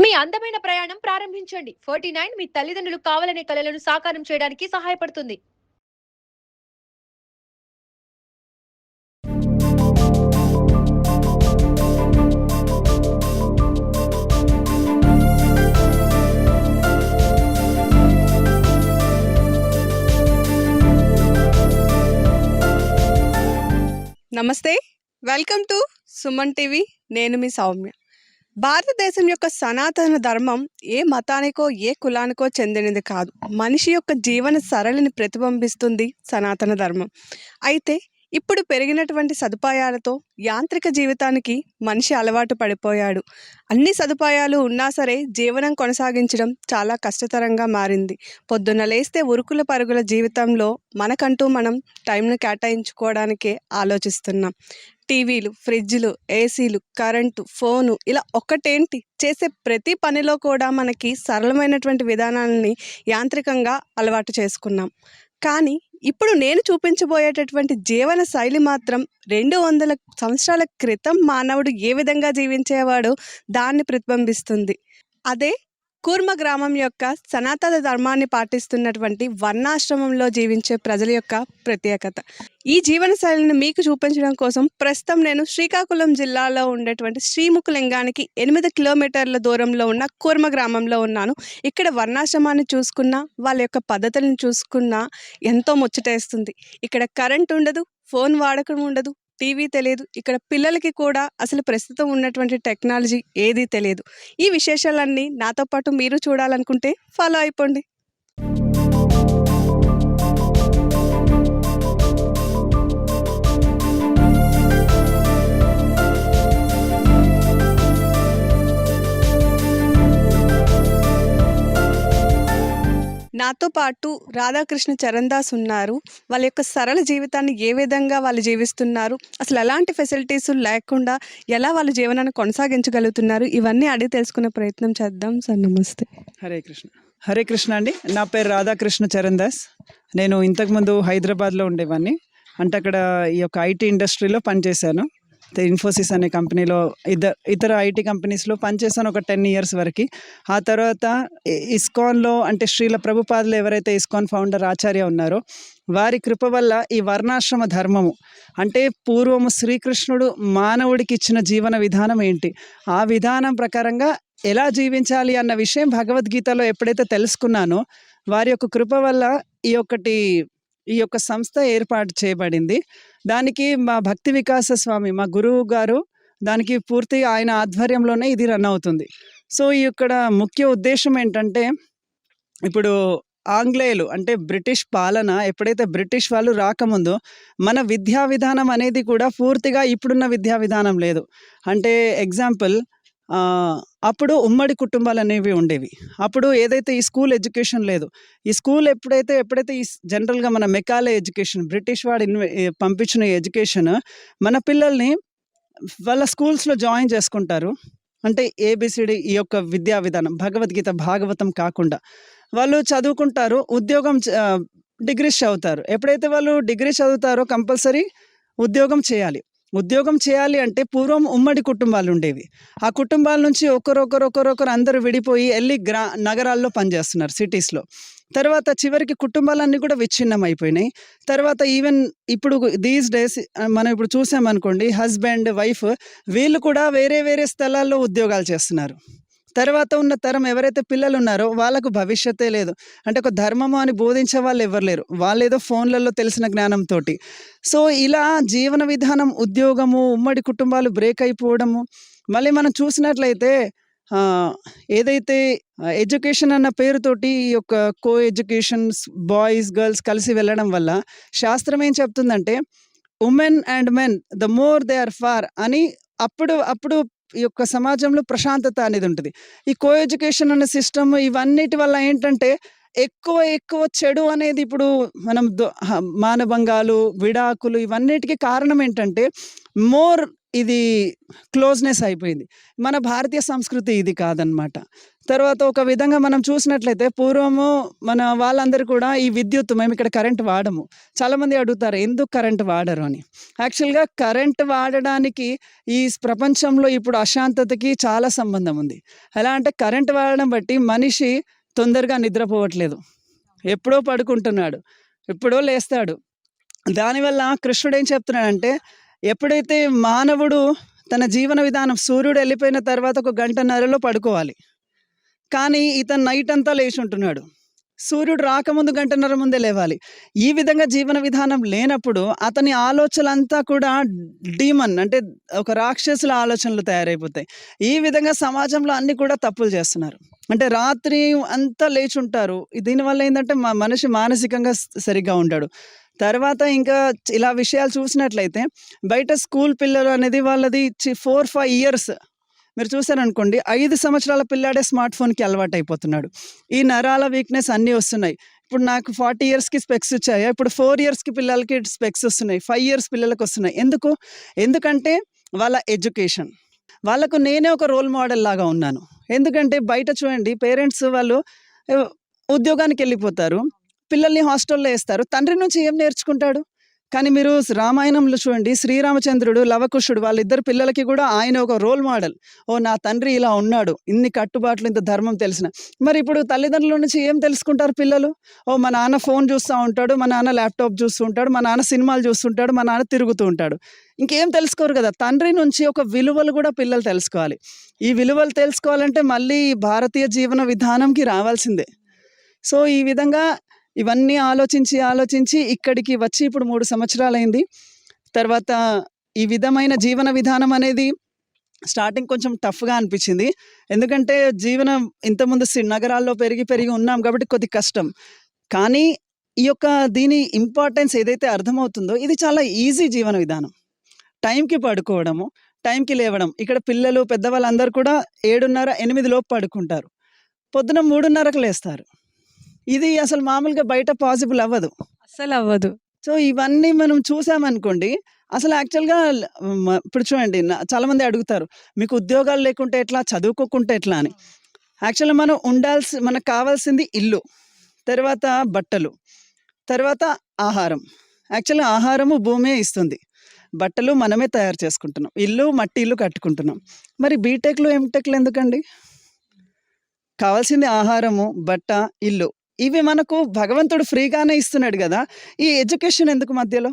మీ అందమైన ప్రయాణం ప్రారంభించండి. 49 మీ తల్లిదండ్రులు కావాలనే కలలను సాకారం చేయడానికి సహాయపడుతుంది. నమస్తే, వెల్కమ్ టు సుమన్ టీవీ. నేను మీ సౌమ్య. భారతదేశం యొక్క సనాతన ధర్మం ఏ మతానికో ఏ కులానికో చెందినది కాదు. మనిషి యొక్క జీవన సరళిని ప్రతిబింబిస్తుంది సనాతన ధర్మం. అయితే ఇప్పుడు పెరిగినటువంటి సదుపాయాలతో యాంత్రిక జీవితానికి మనిషి అలవాటు పడిపోయాడు. అన్ని సదుపాయాలు ఉన్నా సరే జీవనం కొనసాగించడం చాలా కష్టతరంగా మారింది. పొద్దున్న లేస్తే ఉరుకుల పరుగుల జీవితంలో మనకంటూ మనం టైంను కేటాయించుకోవడానికే ఆలోచిస్తున్నాం. టీవీలు, ఫ్రిడ్జ్లు, ఏసీలు, కరెంటు, ఫోను ఇలా ఒక్కటేంటి, చేసే ప్రతి పనిలో కూడా మనకి సరళమైనటువంటి విధానాలని యాంత్రికంగా అలవాటు చేసుకున్నాం. కానీ ఇప్పుడు నేను చూపించబోయేటటువంటి జీవన శైలి మాత్రం 200 సంవత్సరాల క్రితం మానవుడు ఏ విధంగా జీవించేవాడో దాన్ని ప్రతిబింబిస్తుంది. అదే కూర్మ గ్రామం యొక్క సనాతన ధర్మాన్ని పాటిస్తున్నటువంటి వర్ణాశ్రమంలో జీవించే ప్రజల యొక్క ప్రత్యేకత. ఈ జీవన శైలిని మీకు చూపించడం కోసం ప్రస్తుతం నేను శ్రీకాకుళం జిల్లాలో ఉండేటువంటి శ్రీముఖలింగానికి 8 కిలోమీటర్ల దూరంలో ఉన్న కూర్మ గ్రామంలో ఉన్నాను. ఇక్కడ వర్ణాశ్రమాన్ని చూసుకున్నా, వాళ్ళ యొక్క పద్ధతులను చూసుకున్నా ఎంతో ముచ్చటేస్తుంది. ఇక్కడ కరెంట్ ఉండదు, ఫోన్ వాడకం ఉండదు, టీవీ తెలియదు. ఇక్కడ పిల్లలకి కూడా అసలు ప్రస్తుతం ఉన్నటువంటి టెక్నాలజీ ఏదీ తెలియదు. ఈ విశేషాలన్నీ నాతో పాటు మీరు చూడాలనుకుంటే ఫాలో అయిపోండి. నాతో పాటు రాధాకృష్ణ చరణ్దాస్ ఉన్నారు. వాళ్ళ యొక్క సరళ జీవితాన్ని ఏ విధంగా వాళ్ళు జీవిస్తున్నారు, అసలు ఎలాంటి ఫెసిలిటీస్ లేకుండా ఎలా వాళ్ళ జీవనాన్ని కొనసాగించగలుగుతున్నారు, ఇవన్నీ అడిగి తెలుసుకునే ప్రయత్నం చేద్దాం. సార్ నమస్తే. హరే కృష్ణ. హరే కృష్ణ అండి. నా పేరు రాధాకృష్ణ చరణ్దాస్. నేను ఇంతకుముందు హైదరాబాద్లో ఉండేవాడిని. అంటే అక్కడ ఈ యొక్క ఐటీ ఇండస్ట్రీలో పనిచేశాను. ఇన్ఫోసిస్ అనే కంపెనీలో, ఇతర ఐటీ కంపెనీస్లో పనిచేశాను ఒక 10 years వరకు. ఆ తర్వాత ఇస్కాన్లో, అంటే శ్రీల ప్రభుపాదులు ఎవరైతే ఇస్కాన్ ఫౌండర్ ఆచార్య ఉన్నారో వారి కృప వల్ల ఈ వర్ణాశ్రమ ధర్మము, అంటే పూర్వము శ్రీకృష్ణుడు మానవుడికి ఇచ్చిన జీవన విధానం ఏంటి, ఆ విధానం ప్రకారంగా ఎలా జీవించాలి అన్న విషయం భగవద్గీతలో ఎప్పుడైతే తెలుసుకున్నానో వారి యొక్క కృప వల్ల ఈ యొక్క సంస్థ ఏర్పాటు చేయబడింది. దానికి మా భక్తి వికాస స్వామి, మా గురువు గారు, దానికి పూర్తి ఆయన ఆధ్వర్యంలోనే ఇది రన్ అవుతుంది. సో ఇక్కడ ముఖ్య ఉద్దేశం ఏంటంటే, ఇప్పుడు ఆంగ్లేయులు అంటే బ్రిటిష్ పాలన, ఎప్పుడైతే బ్రిటిష్ వాళ్ళు రాకముందు మన విద్యా విధానం అనేది కూడా పూర్తిగా ఇప్పుడున్న విద్యా విధానం లేదు. అంటే ఎగ్జాంపుల్, అప్పుడు ఉమ్మడి కుటుంబాలు అనేవి ఉండేవి. అప్పుడు ఏదైతే ఈ స్కూల్ ఎడ్యుకేషన్ లేదు. ఈ స్కూల్ ఎప్పుడైతే ఈ జనరల్గా మన మెకాలే ఎడ్యుకేషన్, బ్రిటిష్ వాడు పంపించిన ఎడ్యుకేషన్ మన పిల్లల్ని వాళ్ళ స్కూల్స్లో జాయిన్ చేసుకుంటారు. అంటే ఏబిసిడి ఈ యొక్క విద్యా విధానం, భగవద్గీత భాగవతం కాకుండా వాళ్ళు చదువుకుంటారు, ఉద్యోగం డిగ్రీస్ చదువుతారు. ఎప్పుడైతే వాళ్ళు డిగ్రీ చదువుతారో కంపల్సరీ ఉద్యోగం చేయాలి అంటే పూర్వం ఉమ్మడి కుటుంబాలు ఉండేవి. ఆ కుటుంబాల నుంచి ఒకరొకరు అందరూ విడిపోయి వెళ్ళి నగరాల్లో పనిచేస్తున్నారు, సిటీస్లో. తర్వాత చివరికి కుటుంబాలన్నీ కూడా విచ్ఛిన్నం అయిపోయినాయి. తర్వాత ఈవెన్ ఇప్పుడు దీస్ డేస్ మనం ఇప్పుడు చూసామనుకోండి, హస్బెండ్ వైఫ్ వీళ్ళు కూడా వేరే వేరే స్థలాల్లో ఉద్యోగాలు చేస్తున్నారు. తర్వాత ఉన్న తరం ఎవరైతే పిల్లలు ఉన్నారో వాళ్ళకు భవిష్యత్తే లేదు. అంటే ఒక ధర్మము అని బోధించే వాళ్ళు ఎవరు లేరు. వాళ్ళేదో ఫోన్లలో తెలిసిన జ్ఞానంతో. సో ఇలా జీవన విధానం, ఉద్యోగము, ఉమ్మడి కుటుంబాలు బ్రేక్ అయిపోవడము. మళ్ళీ మనం చూసినట్లయితే ఏదైతే ఎడ్యుకేషన్ అన్న పేరుతోటి ఈ యొక్క కో ఎడ్యుకేషన్స్, బాయ్స్ గర్ల్స్ కలిసి వెళ్ళడం వల్ల శాస్త్రం ఏం చెప్తుందంటే, women and men the more they are far అని అప్పుడు ఈ యొక్క సమాజంలో ప్రశాంతత అనేది ఉంటుంది. ఈ కో ఎడ్యుకేషన్ అనే సిస్టమ్ ఇవన్నిటి వల్ల ఏంటంటే ఎక్కువ చెడు అనేది ఇప్పుడు మనం మానభంగాలు, విడాకులు ఇవన్నిటికీ కారణం ఏంటంటే మోర్ ఇది క్లోజ్‌నెస్ అయిపోయింది. మన భారతీయ సంస్కృతి ఇది కాదనమాట. తర్వాత ఒక విధంగా మనం చూసినట్లయితే పూర్వము మన వాళ్ళందరూ కూడా ఈ విద్యుత్ మేమిక్కడ కరెంట్ వాడము. చాలామంది అడుగుతారు ఎందుకు కరెంట్ వాడరు అని. యాక్చువల్‌గా కరెంట్ వాడడానికి ఈ ప్రపంచంలో ఇప్పుడు అశాంతతకి చాలా సంబంధం ఉంది. ఎలా అంటే కరెంట్ వాడడం బట్టి మనిషి తొందరగా నిద్రపోవట్లేదు. ఎప్పుడో పడుకుంటున్నాడు. ఎప్పుడో లేస్తాడు. దానివల్ల కృష్ణుడు ఏం చెప్తున్నాడంటే ఎప్పుడైతే మానవుడు తన జీవన విధానం సూర్యుడు వెళ్ళిపోయిన తర్వాత ఒక గంటన్నరలో పడుకోవాలి. కానీ ఇతను నైట్ అంతా లేచి ఉంటున్నాడు. సూర్యుడు రాకముందు గంటన్నర ముందే లేవాలి. ఈ విధంగా జీవన విధానం లేనప్పుడు అతని ఆలోచనలంతా కూడా డీమన్ అంటే ఒక రాక్షసుల ఆలోచనలు తయారైపోతాయి. ఈ విధంగా సమాజంలో అన్ని కూడా తప్పులు చేస్తున్నారు. అంటే రాత్రి అంతా లేచి ఉంటారు. దీనివల్ల ఏంటంటే మనిషి మానసికంగా సరిగ్గా ఉంటాడు. తర్వాత ఇంకా ఇలా విషయాలు చూసినట్లయితే బయట స్కూల్ పిల్లలు అనేది వాళ్ళది 4-5 ఇయర్స్ మీరు చూసారనుకోండి 5 సంవత్సరాల పిల్లాడే స్మార్ట్ ఫోన్‌కి అలవాటైపోతున్నాడు. ఈ నరాల వీక్‌నెస్ అన్నీ వస్తున్నాయి. ఇప్పుడు నాకు 40 ఇయర్స్‌కి స్పెక్స్ వచ్చాయా? ఇప్పుడు 4 ఇయర్స్‌కి పిల్లలకి స్పెక్స్ వస్తున్నాయి. 5 ఇయర్స్ పిల్లలకి వస్తున్నాయి. ఎందుకు? ఎందుకంటే వాళ్ళ ఎడ్యుకేషన్. వాళ్ళకు నేనే ఒక రోల్ మోడల్ లాగా ఉన్నాను. ఎందుకంటే బయట చూడండి పేరెంట్స్ వాళ్ళు ఉద్యోగానికి వెళ్ళిపోతారు. పిల్లల్ని హాస్టల్‌లో ఏస్తారు. తండ్రి నుంచి ఏం నేర్చుకుంటాడు? కానీ మీరు రామాయణంలో చూడండి శ్రీరామచంద్రుడు, లవకుశుడు వాళ్ళిద్దరు పిల్లలకి కూడా ఆయన ఒక రోల్ మోడల్. ఓహ్! నా తండ్రి ఇలా ఉన్నాడు. ఇన్ని కట్టుబాట్లు, ఇంత ధర్మం తెలిసిన. మరి ఇప్పుడు తల్లిదండ్రుల నుంచి ఏం తెలుసుకుంటారు పిల్లలు? ఓహ్! మా నాన్న ఫోన్ చూస్తూ ఉంటాడు. మా నాన్న ల్యాప్‌టాప్ చూస్తూ ఉంటాడు. మా నాన్న సినిమాలు చూస్తుంటాడు. మా నాన్న తిరుగుతూ ఉంటాడు. ఇంకేం తెలుసుకోరు కదా! తండ్రి నుంచి ఒక విలువలు కూడా పిల్లలు తెలుసుకోవాలి. ఈ విలువలు తెలుసుకోవాలంటే మళ్ళీ భారతీయ జీవన విధానంకి రావాల్సిందే. సో, ఈ విధంగా ఇవన్నీ ఆలోచించి ఇక్కడికి వచ్చి ఇప్పుడు 3 సంవత్సరాలైంది. తర్వాత ఈ విధమైన జీవన విధానం అనేది స్టార్టింగ్ కొంచెం టఫ్‌గా అనిపించింది. ఎందుకంటే జీవనం ఇంతకుముందు నగరాల్లో పెరిగి ఉన్నాం కాబట్టి కొద్దిగా కష్టం. కానీ ఈ యొక్క దీని ఇంపార్టెన్స్ ఏదైతే అర్థమవుతుందో ఇది చాలా ఈజీ జీవన విధానం. టైంకి పడుకోవడము, టైంకి లేవడం. ఇక్కడ పిల్లలు, పెద్దవాళ్ళందరూ కూడా 7:30, 8 లోపు పడుకుంటారు. పొద్దున 3:30కి లేస్తారు. ఇది అసలు మామూలుగా బయట పాసిబుల్ అవ్వదు. అస్సలవ్వదు. సో, ఇవన్నీ మనం చూసామనుకోండి అసలు యాక్చువల్‌గా ఇప్పుడు చూడండి చాలామంది అడుగుతారు. మీకు ఉద్యోగాలు లేకుంటే ఎట్లా? చదువుకోకుంటే ఎట్లా అని. యాక్చువల్‌గా మనకు కావాల్సింది ఇల్లు, తర్వాత బట్టలు, తర్వాత ఆహారం. యాక్చువల్‌గా ఆహారము భూమే ఇస్తుంది. బట్టలు మనమే తయారు చేసుకుంటున్నాం. మట్టి ఇల్లు కట్టుకుంటున్నాం. మరి బీటెక్‌లు, ఎంటెక్‌లు ఎందుకండి? కావాల్సింది ఆహారము, బట్ట, ఇల్లు. ఇవి మనకు భగవంతుడు ఫ్రీగానే ఇస్తున్నాడు గదా! ఈ ఎడ్యుకేషన్ ఎందుకు మధ్యలో?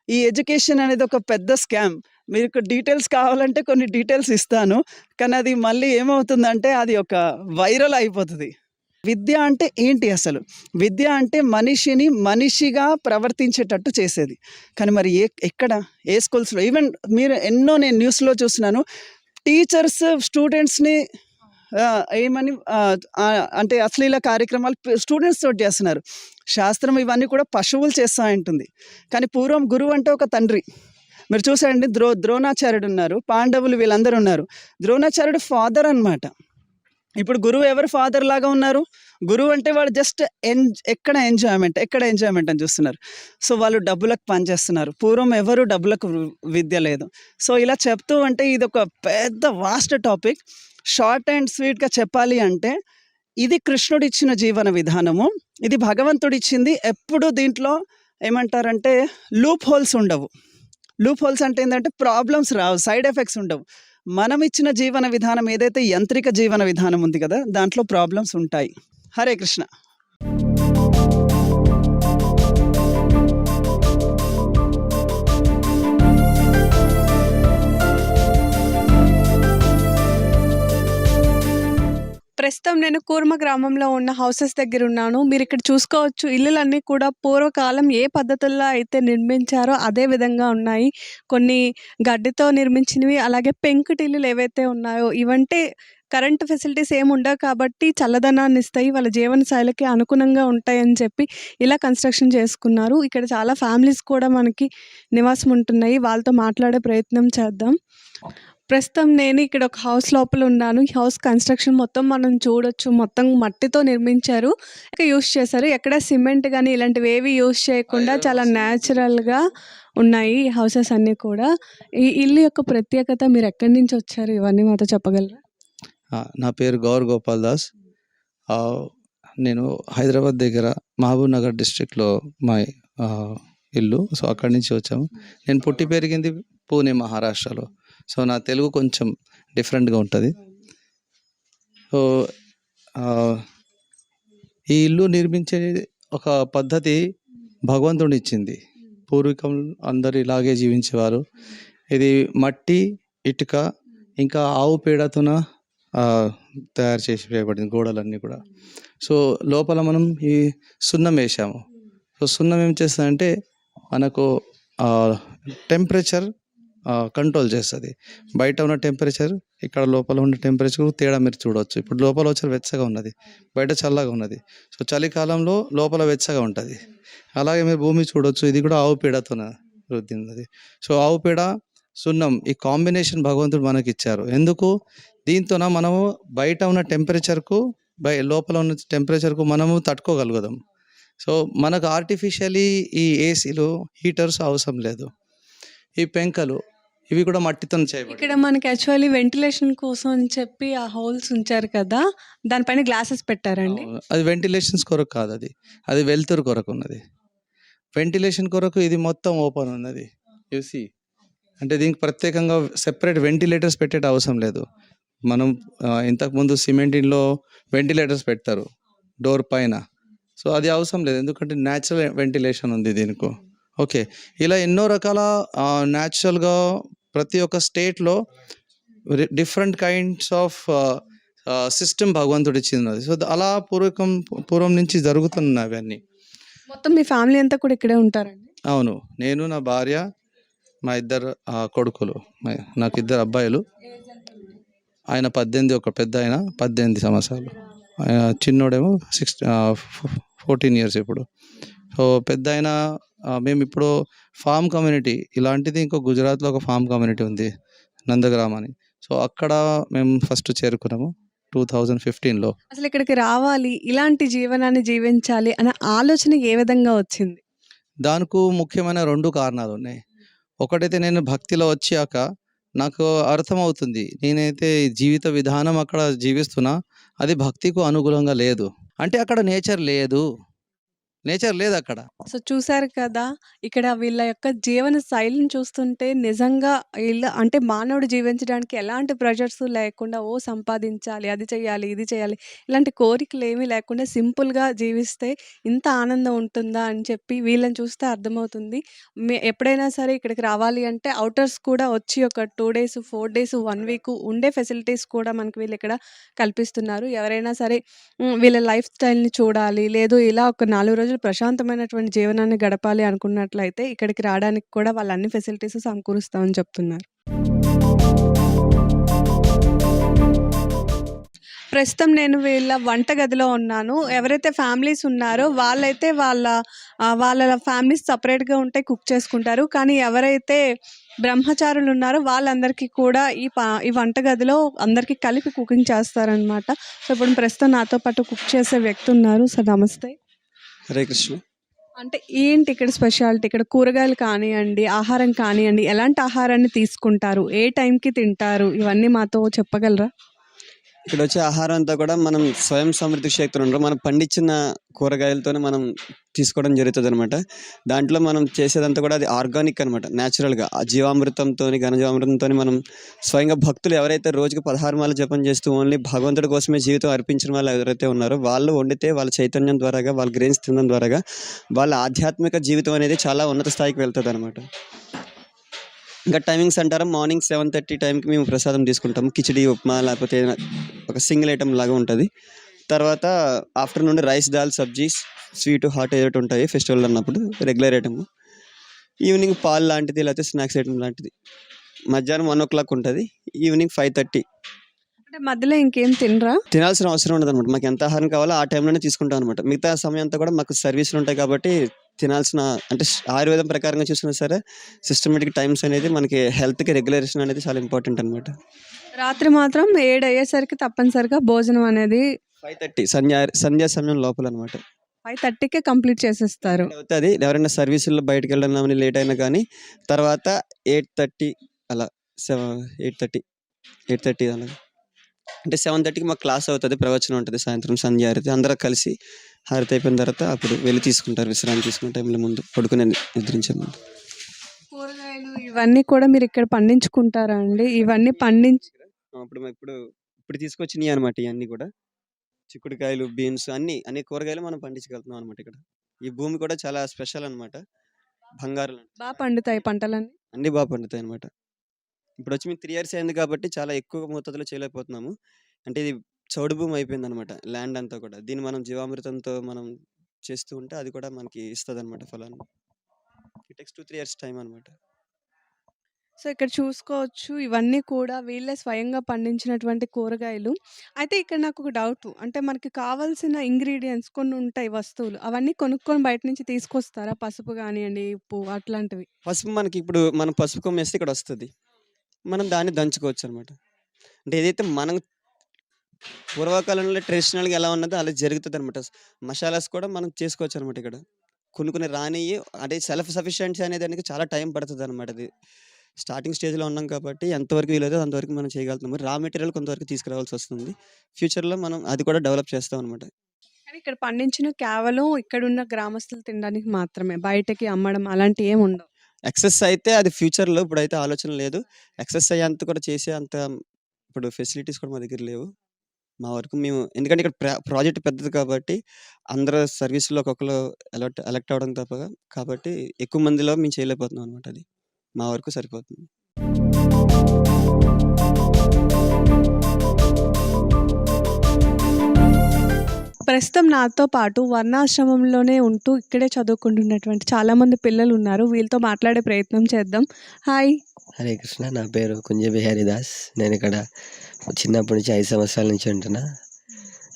ఈ ఎడ్యుకేషన్ అనేది ఒక పెద్ద స్కామ్. మీకు డీటెయిల్స్ కావాలంటే కొన్ని డీటెయిల్స్ ఇస్తాను. కానీ అది మళ్ళీ ఏమవుతుందంటే అది ఒక వైరల్ అయిపోతది. విద్య అంటే ఏంటి అసలు? విద్య అంటే మనిషిని మనిషిగా ప్రవర్తించేటట్టు చేసేది. కానీ మరి ఎక్కడ? ఏ స్కూల్స్‌లో? ఈవెన్ నేను న్యూస్‌లో చూస్తున్నాను. టీచర్స్ స్టూడెంట్స్‌ని అంటే అశ్లీల కార్యక్రమాలు స్టూడెంట్స్ తోటి చేస్తున్నారు. శాస్త్రం ఇవన్నీ కూడా పశువులు చేస్తా ఉంటుంది. కానీ పూర్వం గురువు అంటే ఒక తండ్రి. మీరు చూసారండి ద్రోణాచార్యుడు ఉన్నారు. పాండవులు వీళ్ళందరూ ఉన్నారు. ద్రోణాచార్యుడు ఫాదర్ అనమాట. ఇప్పుడు గురువు ఎవరు ఫాదర్ లాగా ఉన్నారు? గురువు అంటే వాడు జస్ట్ ఎక్కడ ఎంజాయ్మెంట్ అని చూస్తున్నారు. సో, వాళ్ళు డబ్బులకు పనిచేస్తున్నారు. పూర్వం ఎవరు డబ్బులకు విద్య లేదు. సో, ఇలా చెప్తూ అంటే ఇది ఒక పెద్ద వాస్ట్ టాపిక్. షార్ట్ అండ్ స్వీట్‌గా చెప్పాలి అంటే ఇది కృష్ణుడిచ్చిన జీవన విధానము. ఇది భగవంతుడిచ్చింది. ఎప్పుడు దీంట్లో ఏమంటారంటే లూప్ హోల్స్ ఉండవు. లూప్ హోల్స్ అంటే ఏంటంటే ప్రాబ్లమ్స్ రావు, సైడ్ ఎఫెక్ట్స్ ఉండవు. మనం ఇచ్చిన జీవన విధానం ఏదైతే యంత్రిక జీవన విధానం ఉంది కదా, దాంట్లో ప్రాబ్లమ్స్ ఉంటాయి. హరే కృష్ణ. ప్రస్తుతం నేను కూర్మ గ్రామంలో ఉన్న హౌసెస్ దగ్గర ఉన్నాను. మీరు ఇక్కడ చూసుకోవచ్చు ఇల్లులన్నీ కూడా పూర్వకాలం ఏ పద్ధతుల్లో అయితే నిర్మించారో అదే విధంగా ఉన్నాయి. కొన్ని గడ్డితో నిర్మించినవి, అలాగే పెంకుటిల్లులు ఏవైతే ఉన్నాయో ఇవంటే కరెంట్ ఫెసిలిటీస్ ఏమి ఉండవు కాబట్టి చల్లదనాన్ని ఇస్తాయి. వాళ్ళ జీవన శైలికి అనుగుణంగా ఉంటాయని చెప్పి ఇలా కన్స్ట్రక్షన్ చేసుకున్నారు. ఇక్కడ చాలా ఫ్యామిలీస్ కూడా మనకి నివాసం ఉంటున్నాయి. వాళ్ళతో మాట్లాడే ప్రయత్నం చేద్దాం. ప్రస్తుతం నేను ఇక్కడ ఒక హౌస్ లోపల ఉన్నాను. ఈ హౌస్ కన్‌స్ట్రక్షన్ మొత్తం మనం చూడొచ్చు. మొత్తం మట్టితో నిర్మించారు. యూజ్ చేశారు. ఎక్కడ సిమెంట్ గాని ఇలాంటివేవి యూజ్ చేయకుండా చాలా న్యాచురల్‌గా ఉన్నాయి ఈ హౌసెస్ అన్నీ కూడా. ఈ ఇల్లు యొక్క ప్రత్యేకత మీరెక్కడి నుంచొచ్చారు? ఇవన్నీ మాతో చెప్పగలరా? నా పేరు గౌర్ గోపాల్ దాస్. ఆహ్, నేను హైదరాబాద్ దగ్గర మహబూబ్ నగర్ డిస్ట్రిక్ట్‌లో మా ఇల్లు. సో, అక్కడి నుంచి వచ్చాము. నేను పుట్టి పెరిగింది పూణే, మహారాష్ట్రలో. సో, నా తెలుగు కొంచెం డిఫరెంట్‌గా ఉంటది. సో, ఆహ్, ఈ ఇల్లు నిర్మించే ఒక పద్ధతి భగవంతుడిచ్చింది. పూర్వీకులు అందరూ ఇలాగే జీవించేవారు. ఇది మట్టి, ఇటుక ఇంకా ఆవు పేడతోన తయారు చేసి వేయబడింది గోడలన్నీ కూడా. సో, లోపల మనం ఈ సున్నం వేసాము. సో, సున్నం ఏం చేస్తదంటే మనకు టెంపరేచర్ కంట్రోల్ చేస్తది. బయట ఉన్న టెంపరేచర్, ఇక్కడ లోపల ఉన్న టెంపరేచర్ తేడా మీరు చూడొచ్చు. ఇప్పుడు లోపల వచ్చేసి వెచ్చగా ఉన్నది. బయట చల్లగా ఉన్నది. సో, చలికాలంలో లోపల వెచ్చగా ఉంటది. అలాగే మీరు భూమి చూడొచ్చు. ఇది కూడా ఆవు పేడతోన రుద్దినది. సో, ఆవు పేడ, సున్నం ఈ కాంబినేషన్ భగవంతుడు మనకిచ్చారు. ఎందుకు? దీంతోన మనము బయట ఉన్న టెంపరేచర్‌కు, లోపల ఉన్న టెంపరేచర్‌కు మనము తట్టుకోగలుగుదాం. సో, మనకు ఆర్టిఫిషియల్లీ ఈ ఏసీలు, హీటర్స్ అవసరం లేదు. ఈ పెంకలు ఇవి కూడా మట్టితోని చేయబడ్డాయి. ఇక్కడ మనకి యాక్చువల్లీ వెంటిలేషన్ కోసం అని చెప్పి ఆ హోల్స్ ఉంచారు కదా! దానిపైన గ్లాసెస్ పెట్టారండి. అవును. అది వెంటిలేషన్స్ కొరకు కాదది. అది వెలుతురు కొరకున్నది. వెంటిలేషన్ కొరకు ఇది మొత్తం ఓపెన్ ఉన్నది. You see. అంటే దీనికి ప్రత్యేకంగా సెపరేట్ వెంటిలేటర్స్ పెట్టేటి అవసరం లేదు. మనం ఇంతకుముందు సిమెంట్ ఇంట్లో వెంటిలేటర్స్ పెడతారు డోర్ పైన. సో, అది అవసరం లేదు. ఎందుకంటే న్యాచురల్ వెంటిలేషన్ ఉంది దీనికి. ఓకే. ఇలా ఎన్నో రకాల న్యాచురల్‌గా ప్రతి ఒక్క స్టేట్‌లో డిఫరెంట్ కైండ్స్ ఆఫ్ సిస్టమ్ భగవంతుడిచ్చినది. సో, అలా పూర్వం నుంచి జరుగుతున్నవి అవన్నీ. మొత్తం మీ ఫ్యామిలీ అంతా కూడా ఇక్కడే ఉంటారండి? అవును. నేను, నా భార్య, మా ఇద్దరు కొడుకులు. నాకు ఇద్దరు అబ్బాయిలు. ఆయన 18, ఒక పెద్దాయన 18 సంవత్సరాలు. చిన్నోడేమో 14 ఇయర్స్ ఇప్పుడు. సో, పెద్దాయన మేమిప్పుడు ఫార్మ్ కమ్యూనిటీ ఇలాంటిది ఇంకో గుజరాత్‌లో ఒక ఫార్మ్ కమ్యూనిటీ ఉంది, నందగ్రామ్ అని. సో, అక్కడ మేము ఫస్ట్ చేరుకున్నాము 2015లో. అసలు ఇక్కడికి రావాలి, ఇలాంటి జీవనాన్ని జీవించాలి అనే ఆలోచన ఏ విధంగా వచ్చింది? దానికి ముఖ్యమైన 2 కారణాలున్నాయి. ఒకటైతే నేను భక్తిలో వచ్చాక నాకు అర్థమవుతుంది. నేనైతే జీవిత విధానం అక్కడ జీవిస్తున్నా అది భక్తికి అనుగుణంగా లేదు. అంటే అక్కడ నేచర్ లేదు. నేచర్ లేదక్కడ. సో, చూసారు కదా! ఇక్కడ వీళ్ళ యొక్క జీవన శైలిని చూస్తుంటే నిజంగా అంటే మానవుడు జీవించడానికి ఎలాంటి ప్రెషర్స్ లేకుండా సంపాదించాలి, అది చేయాలి, ఇది చేయాలి ఇలాంటి కోరికలేమీ లేకుండా సింపుల్‌గా జీవిస్తే ఇంత ఆనందం ఉంటుందా అని చెప్పి వీళ్ళని చూస్తే అర్థమవుతుంది. ఎప్పుడైనా సరే ఇక్కడికి రావాలి అంటే ఔటర్స్ కూడా వచ్చి ఒక 2 డేస్, 4 డేస్, 1 వీక్ ఉండే ఫెసిలిటీస్ కూడా మనకి వీళ్ళిక్కడ కల్పిస్తున్నారు. ఎవరైనా సరే వీళ్ళ లైఫ్ స్టైల్‌ని చూడాలి, లేదు ఇలా ఒక 4 రోజులు ప్రశాంతమైనటువంటి జీవనాన్ని గడపాలి అనుకున్నట్లయితే ఇక్కడికి రావడానికి కూడా వాళ్ళు అన్ని ఫెసిలిటీస్ సమకూరుస్తామని చెప్తున్నారు. ప్రస్తుతం నేను వీళ్ళ వంటగదిలో ఉన్నాను. ఎవరైతే ఫ్యామిలీస్ ఉన్నారో వాళ్ళైతే వాళ్ళ ఫ్యామిలీస్ సెపరేట్‌గా ఉంటే కుక్ చేసుకుంటారు. కానీ ఎవరైతే బ్రహ్మచారులు ఉన్నారో వాళ్ళందరికీ కూడా ఈ వంటగదిలో అందరికీ కలిపి కుకింగ్ చేస్తారనమాట. సో, ఇప్పుడు ప్రస్తుతం నాతో పాటు కుక్ చేసే వ్యక్తి ఉన్నారు. సార్ నమస్తే. హరే కృష్ణ. అంటే ఏంటి ఇక్కడ స్పెషాలిటీ? ఇక్కడ కూరగాయలు కానియండి, ఆహారం కానియండి, ఎలాంటి ఆహారాన్ని తీసుకుంటారు? ఏ టైంకి తింటారు? ఇవన్నీ మాతో చెప్పగలరా? ఇక్కడ వచ్చే ఆహారం అంతా కూడా మనం స్వయం సమృద్ధి శక్తులు ఉంటాం. మనం పండించిన కూరగాయలతోనే మనం తీసుకోవడం జరుగుతుంది అనమాట. దాంట్లో మనం చేసేదంతా కూడా అది ఆర్గానిక్ అనమాట. న్యాచురల్గా జీవామృతంతో, ఘనజీవామృతంతో మనం స్వయంగా భక్తులు ఎవరైతే రోజుకి 16 మాల జపం చేస్తూ ఓన్లీ భగవంతుడి కోసమే జీవితం అర్పించిన వాళ్ళు ఎవరైతే ఉన్నారో వాళ్ళు వండితే వాళ్ళ చైతన్యం ద్వారాగా, వాళ్ళ గ్రెయిన్స్ తినడం ద్వారాగా వాళ్ళ ఆధ్యాత్మిక జీవితం అనేది చాలా ఉన్నత స్థాయికి వెళ్తుంది అనమాట. ఇంకా టైమింగ్స్ అంటారా, మార్నింగ్ 7:30 టైంకి మేము ప్రసాదం తీసుకుంటాము. కిచిడి, ఉప్మా లేకపోతే ఒక సింగిల్ ఐటమ్ లాగా ఉంటుంది. తర్వాత afternoon rice, dal, sabzis, sweet, hot ఏదైతే ఉంటాయి ఫెస్టివల్ అన్నప్పుడు రెగ్యులర్ ఐటమ్. ఈవినింగ్ పాలు లాంటిది లేకపోతే స్నాక్స్ ఐటమ్ లాంటిది. మధ్యాహ్నం 1:00 ఉంటుంది. ఈవినింగ్ 5:30. అంటే మధ్యలో ఇంకేం తినరా? తినాల్సిన అవసరం ఉండదు అనమాట. మాకు ఎంత ఆహారం కావాలో ఆ టైంలోనే తీసుకుంటాం అనమాట. మిగతా సమయం అంతా కూడా మాకు సర్వీసులు ఉంటాయి కాబట్టి తినాల్సిన అంటే ఆయుర్వేదం ప్రకారంగా చూసినా సరే సిస్టమేటిక్ టైమ్స్ అనేది మనకి హెల్త్కి రెగ్యులేషన్ అనేది చాలా ఇంపార్టెంట్ అనమాట. రాత్రి మాత్రం 7 అయ్యేసరికి తప్పనిసరిగా భోజనం అనేది 5:30 సంధ్యా సమయం లోపల అనమాట 5:30కే కంప్లీట్ చేసేస్తారు. అవుతుంది. ఎవరైనా సర్వీసుల్లో బయటకు వెళ్ళడం లేట్ అయినా కానీ తర్వాత 8:30 అలా 8:30 అలా అంటే 7:30కి మాకు క్లాస్ అవుతుంది, ప్రవచనం ఉంటుంది, సాయంత్రం సంధ్య హారతి అందరూ కలిసి హారతి అయిపోయిన తర్వాత అప్పుడు వెళ్ళి తీసుకుంటారు విశ్రాంతి తీసుకునే టైంలో ముందు పడుకునే నిద్రించే ముందు. కూరగాయలు ఇవన్నీ కూడా మీరు ఇక్కడ పండించుకుంటారా అండి? ఇవన్నీ పండించి ఇప్పుడు తీసుకొచ్చినాయి అనమాట ఇవన్నీ కూడా చిక్కుడుకాయలు, బీన్స్ అన్ని కూరగాయలు మనం పండించగలుగుతున్నాం అనమాట ఇక్కడ. ఈ భూమి కూడా చాలా స్పెషల్ అనమాట. బంగారం లాంటిది. బాగా పండుతాయి పంటలన్నీ. అన్ని బాగా పండుతాయి అనమాట. ఇప్పుడు వచ్చి మేము 3 ఇయర్స్ అయింది కాబట్టి చాలా ఎక్కువ మోతాదులో చేయలేకపోతున్నాము. అంటే ఇది చౌడు భూమి అయిపోయింది అనమాట ల్యాండ్ అంతా కూడా. దీన్ని మనం జీవామృతంతో మనం చేస్తూ ఉంటే అది కూడా మనకి ఇస్తుంది అనమాట ఫలాన్ని. ఇట్ టేక్స్ 2-3 ఇయర్స్ టైం అనమాట. సో ఇక్కడ చూసుకోవచ్చు ఇవన్నీ కూడా వీళ్ళే స్వయంగా పండించినటువంటి కూరగాయలు. అయితే ఇక్కడ నాకు ఒక డౌట్. అంటే మనకి కావాల్సిన ఇంగ్రీడియెంట్స్ కొన్ని ఉంటాయి వస్తువులు. అవన్నీ కొనుక్కొని బయట నుంచి తీసుకొస్తారా? పసుపు గానియండి, ఉప్పు అట్లాంటివి. పసుపు మనకి ఇప్పుడు మనం పసుపు కొమ్ము వేస్తే ఇక్కడ వస్తుంది. మనం దాన్ని దంచుకోవచ్చు అనమాట. అంటే ఏదైతే మనం పూర్వకాలంలో ట్రెడిషనల్గా ఎలా ఉన్నదో అలా జరుగుతుంది అనమాట. మసాలాస్ కూడా మనం చేసుకోవచ్చు అనమాట ఇక్కడ. కొన్ని రానివి అంటే సెల్ఫ్ సఫిషియెన్సీ అనే దానికి చాలా టైం పడుతుంది అనమాట. అది స్టార్టింగ్ స్టేజ్లో ఉన్నాం కాబట్టి ఎంతవరకు వీలైతే అంతవరకు మనం చేయగలుగుతున్నాము. రా మెటీరియల్ కొంతవరకు తీసుకురావాల్సి వస్తుంది. ఫ్యూచర్లో మనం అది కూడా డెవలప్ చేస్తాం అనమాట. కానీ ఇక్కడ పండించిన కేవలం ఇక్కడున్న గ్రామస్తులు తినడానికి మాత్రమే. బయటకి అమ్మడం అలాంటివి ఏమి ఉండవు. ఎక్సెస్ అయితే అది ఫ్యూచర్లో, ఇప్పుడైతే ఆలోచన లేదు. ఎక్సెస్ అయ్యేంత కూడా చేసే అంత ఇప్పుడు ఫెసిలిటీస్ కూడా మా దగ్గర లేవు. మా వరకు మేము ఎందుకంటే ఇక్కడ ప్రాజెక్ట్ పెద్దది కాబట్టి అందరూ సర్వీస్లో ఒక్కొక్కరు ఎలక్ట్ అవ్వడం తప్ప కాబట్టి ఎక్కువ మందిలో మేము చేయలేకపోతున్నాం అనమాట. అది మా వరకు సరిపోతుంది. ప్రస్తుతం నాతో పాటు వర్ణాశ్రమంలోనే ఉంటూ ఇక్కడే చదువుకుంటున్నటువంటి చాలామంది పిల్లలు ఉన్నారు. వీళ్ళతో మాట్లాడే ప్రయత్నం చేద్దాం. హాయ్. హరే కృష్ణ. నా పేరు కుంజ బిహారీ దాస్. నేను ఇక్కడ చిన్నప్పటి నుంచి 5 సంవత్సరాల నుంచి ఉంటున్నా.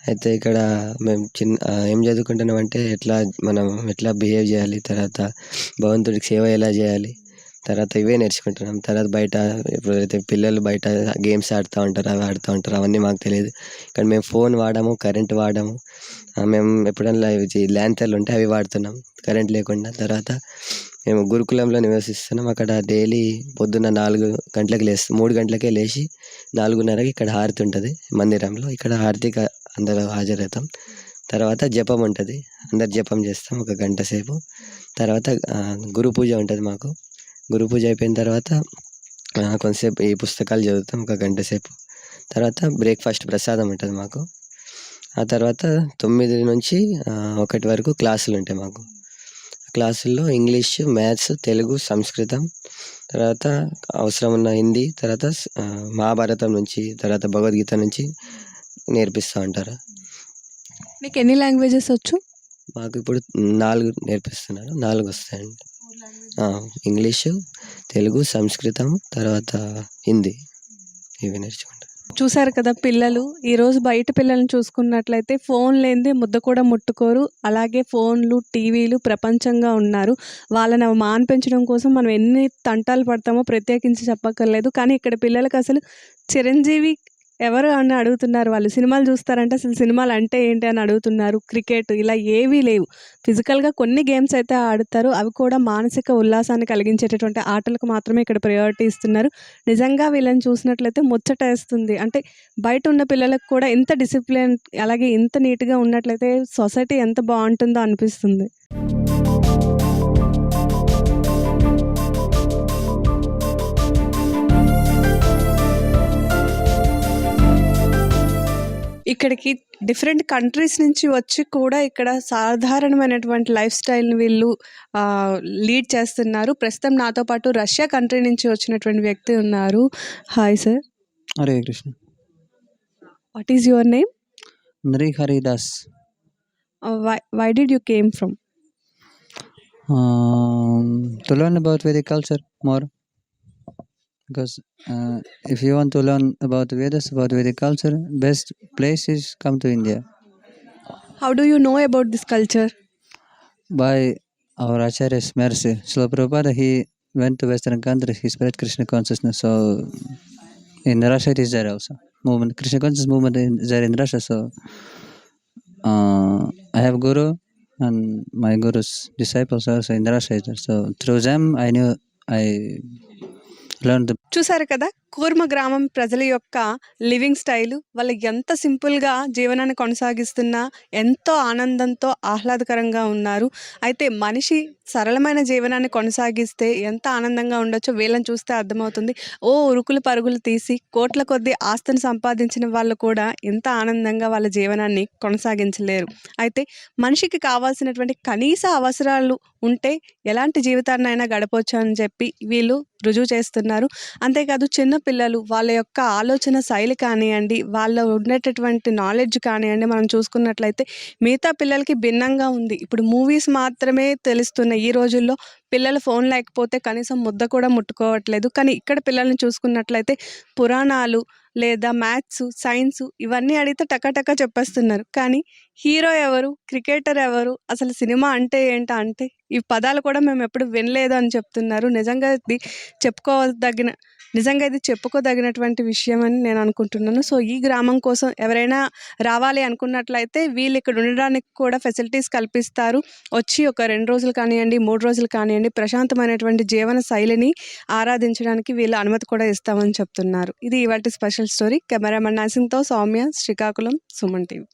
అయితే ఇక్కడ మేము ఏం చదువుకుంటున్నామంటే మనం ఎట్లా బిహేవ్ చేయాలి, తర్వాత భగవంతుడికి సేవ ఎలా చేయాలి, తర్వాత ఇవే నేర్చుకుంటున్నాం. తర్వాత బయట ఎప్పుడైతే పిల్లలు బయట గేమ్స్ ఆడుతూ ఉంటారు, అవి ఆడుతూ ఉంటారు, అవన్నీ మాకు తెలియదు. ఇక్కడ మేము ఫోన్ వాడాము, కరెంట్ వాడాము. మేము ఎప్పుడన్నా ల్యాంతర్లు ఉంటే అవి వాడుతున్నాం కరెంట్ లేకుండా. తర్వాత మేము గురుకులంలో నివసిస్తున్నాం. అక్కడ డైలీ పొద్దున్న 4 గంటలకు 3 గంటలకే లేచి 4:30కి ఇక్కడ హారతి ఉంటుంది మందిరంలో. ఇక్కడ హారతికి అందరూ హాజరవుతాం. తర్వాత జపం ఉంటుంది, అందరు జపం చేస్తాం 1 గంట సేపు. తర్వాత గురు పూజ ఉంటుంది మాకు. గురు పూజ అయిపోయిన తర్వాత కొంతసేపు ఈ పుస్తకాలు చదువుతాం 1 గంట సేపు. తర్వాత బ్రేక్ఫాస్ట్ ప్రసాదం ఉంటుంది మాకు. ఆ తర్వాత 9 నుంచి 1 వరకు క్లాసులు ఉంటాయి మాకు. క్లాసుల్లో ఇంగ్లీష్, మ్యాథ్స్, తెలుగు, సంస్కృతం, తర్వాత అవసరం ఉన్న హిందీ, తర్వాత మహాభారతం నుంచి, తర్వాత భగవద్గీత నుంచి నేర్పిస్తూ ఉంటారు. మీకు ఎన్ని లాంగ్వేజెస్ వచ్చు? మాకు ఇప్పుడు 4 నేర్పిస్తున్నారు. 4 వస్తాయండి. ఇంగ్లీషు, తెలుగు, సంస్కృతం, తర్వాత హిందీ, ఇవి నేర్చుకుంటాం. చూసారు కదా పిల్లలు. ఈరోజు బయట పిల్లల్ని చూసుకున్నట్లయితే ఫోన్ లేనిదే ముద్ద కూడా ముట్టుకోరు. అలాగే ఫోన్లు, టీవీలు ప్రపంచంగా ఉన్నారు. వాళ్ళని మాన్పించడం కోసం మనం ఎన్ని తంటాలు పడతామో ప్రత్యేకించి చెప్పక్కర్లేదు. కానీ ఇక్కడ పిల్లలకు అసలు చిరంజీవి ఎవరు అని అడుగుతున్నారు. వాళ్ళు సినిమాలు చూస్తారంటే అసలు సినిమాలు అంటే ఏంటి అని అడుగుతున్నారు. క్రికెట్ ఇలా ఏవీ లేవు. ఫిజికల్గా కొన్ని గేమ్స్ అయితే ఆడుతారు. అవి కూడా మానసిక ఉల్లాసాన్ని కలిగించేటటువంటి ఆటలకు మాత్రమే ఇక్కడ ప్రయారిటీ ఇస్తున్నారు. నిజంగా వీళ్ళని చూసినట్లయితే ముచ్చటేస్తుంది. అంటే బయట ఉన్న పిల్లలకు కూడా ఇంత డిసిప్లిన్ అలాగే ఇంత నీట్గా ఉన్నట్లయితే సొసైటీ ఎంత బాగుంటుందో అనిపిస్తుంది. ఇక్కడికి డిఫరెంట్ కంట్రీస్ నుంచి వచ్చి కూడా ఇక్కడ సాధారణమైనటువంటి లైఫ్ స్టైల్ని వీళ్ళు లీడ్ చేస్తున్నారు. ప్రస్తుతం నాతో పాటు రష్యా కంట్రీ నుంచి వచ్చినటువంటి వ్యక్తి ఉన్నారు. Hi sir. Hare Krishna. What is your name? Nari Haridas. Why did you came from? To learn about Vedic culture more, because if you want to learn about Vedas, about Vedic culture, best place is come to India. How do you know about this culture? By our Acharya is Mercy. Srila Prabhupada, he went to Western countries, he spread Krishna consciousness. So in Russia it is there also. Movement, Krishna consciousness movement is there in Russia. So I have guru and my guru's disciples also in Russia. Is there. So through them I learned the చూసారు కదా కూర్మ గ్రామం ప్రజల యొక్క living style. వాళ్ళు ఎంత సింపుల్గా జీవనాన్ని కొనసాగిస్తున్నా ఎంతో ఆనందంతో ఆహ్లాదకరంగా ఉన్నారు. అయితే మనిషి సరళమైన జీవనాన్ని కొనసాగిస్తే ఎంత ఆనందంగా ఉండొచ్చో వీళ్ళని చూస్తే అర్థమవుతుంది. ఉరుకులు పరుగులు తీసి కోట్ల కొద్దీ ఆస్తిని సంపాదించిన వాళ్ళు కూడా ఎంత ఆనందంగా వాళ్ళ జీవనాన్ని కొనసాగించలేరు. అయితే మనిషికి కావాల్సినటువంటి కనీస అవసరాలు ఉంటే ఎలాంటి జీవితాన్నైనా గడపవచ్చు అని చెప్పి వీళ్ళు రుజువు చేస్తున్నారు. అంతేకాదు చిన్న పిల్లలు వాళ్ళ యొక్క ఆలోచన శైలి కానివ్వండి, వాళ్ళ ఉండేటటువంటి నాలెడ్జ్ కానివ్వండి, మనం చూసుకున్నట్లయితే మిగతా పిల్లలకి భిన్నంగా ఉంది. ఇప్పుడు మూవీస్ మాత్రమే తెలుస్తున్నాయి ఈ రోజుల్లో. పిల్లలు ఫోన్ లేకపోతే కనీసం ముద్ద కూడా ముట్టుకోవట్లేదు. కానీ ఇక్కడ పిల్లల్ని చూసుకున్నట్లయితే పురాణాలు లేదా మ్యాథ్స్, సైన్స్ ఇవన్నీ అడిగితే టకాటకా చెప్పేస్తున్నారు. కానీ హీరో ఎవరు, క్రికెటర్ ఎవరు, అసలు సినిమా అంటే ఏంటా అంటే ఈ పదాలు కూడా మేము ఎప్పుడు వినలేదు అని చెప్తున్నారు. నిజంగా ఇది చెప్పుకోదగినటువంటి విషయం అని నేను అనుకుంటున్నాను. సో ఈ గ్రామం కోసం ఎవరైనా రావాలి అనుకున్నట్లయితే వీళ్ళు ఇక్కడ ఉండడానికి కూడా ఫెసిలిటీస్ కల్పిస్తారు. వచ్చి ఒక 2 రోజులు కానివ్వండి, 3 రోజులు కానివ్వండి, ప్రశాంతమైనటువంటి జీవన శైలిని ఆరాధించడానికి వీళ్ళు అనుమతి కూడా ఇస్తామని చెప్తున్నారు. ఇది ఇవాల్టి స్పెషల్ స్టోరీ. కెమెరామెన్ నాసింగ్తో సౌమ్య, శ్రీకాకుళం, సుమన్ టీవీ.